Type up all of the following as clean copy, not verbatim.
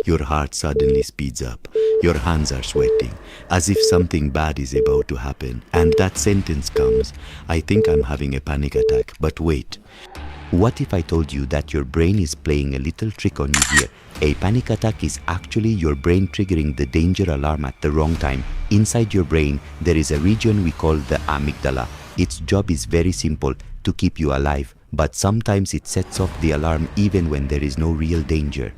Your heart suddenly speeds up. Your hands are sweating, as if something bad is about to happen. And that sentence comes, I think I'm having a panic attack. But wait, what if I told you that your brain is playing a little trick on you here? A panic attack is actually your brain triggering the danger alarm at the wrong time. Inside your brain, there is a region we call the amygdala. Its job is very simple, to keep you alive, but sometimes it sets off the alarm even when there is no real danger.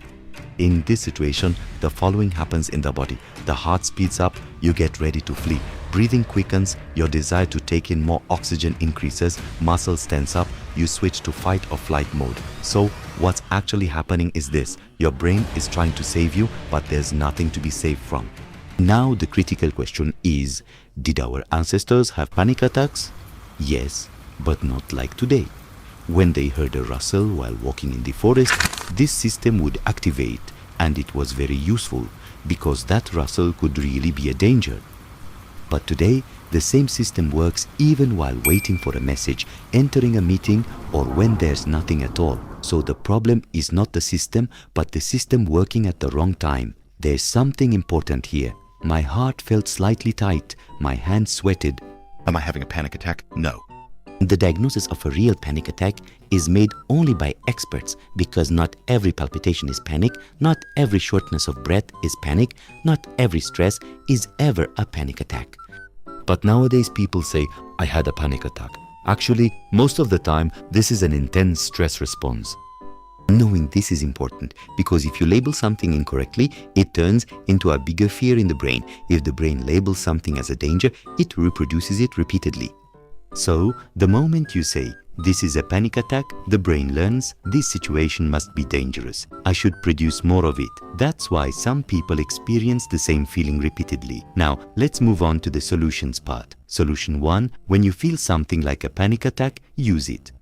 In this situation, the following happens in the body. The heart speeds up, you get ready to flee. Breathing quickens, your desire to take in more oxygen increases, muscles tense up, you switch to fight or flight mode. So, what's actually happening is this. Your brain is trying to save you, but there's nothing to be saved from. Now the critical question is, did our ancestors have panic attacks? Yes, but not like today. When they heard a rustle while walking in the forest, this system would activate, and it was very useful because that rustle could really be a danger. But today, the same system works even while waiting for a message, entering a meeting, or when there's nothing at all. So the problem is not the system, but the system working at the wrong time. There's something important here. My heart felt slightly tight, my hands sweated. Am I having a panic attack? No. The diagnosis of a real panic attack is made only by experts because not every palpitation is panic, not every shortness of breath is panic, not every stress is ever a panic attack. But nowadays people say, I had a panic attack. Actually, most of the time, this is an intense stress response. Knowing this is important because if you label something incorrectly, it turns into a bigger fear in the brain. If the brain labels something as a danger, it reproduces it repeatedly. So, the moment you say, this is a panic attack, the brain learns, this situation must be dangerous. I should produce more of it. That's why some people experience the same feeling repeatedly. Now, let's move on to the solutions part. Solution 1. When you feel something like a panic attack, use it.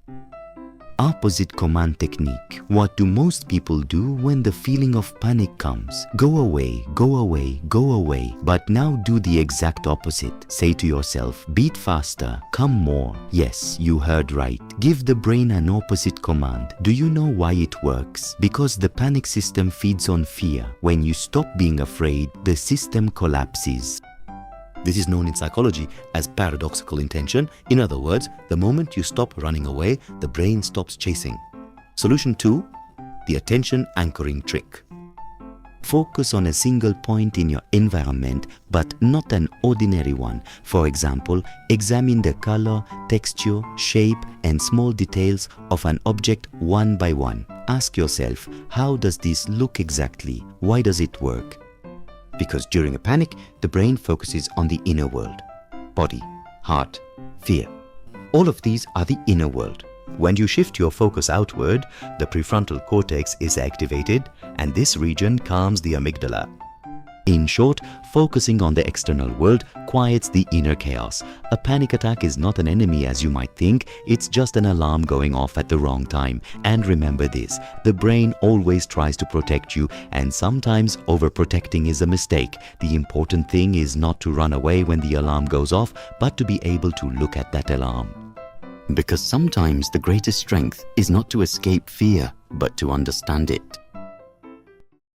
Opposite command technique. What do most people do when the feeling of panic comes? Go away, go away, go away. But now do the exact opposite. Say to yourself, beat faster, come more. Yes, you heard right. Give the brain an opposite command. Do you know why it works? Because the panic system feeds on fear. When you stop being afraid, the system collapses. This is known in psychology as paradoxical intention. In other words, the moment you stop running away, the brain stops chasing. Solution 2. The attention anchoring trick. Focus on a single point in your environment, but not an ordinary one. For example, examine the color, texture, shape, and small details of an object one by one. Ask yourself, how does this look exactly? Why does it work? Because during a panic, the brain focuses on the inner world. Body, heart, fear. All of these are the inner world. When you shift your focus outward, the prefrontal cortex is activated and this region calms the amygdala. In short, focusing on the external world quiets the inner chaos. A panic attack is not an enemy as you might think, it's just an alarm going off at the wrong time. And remember this, the brain always tries to protect you and sometimes overprotecting is a mistake. The important thing is not to run away when the alarm goes off, but to be able to look at that alarm. Because sometimes the greatest strength is not to escape fear, but to understand it.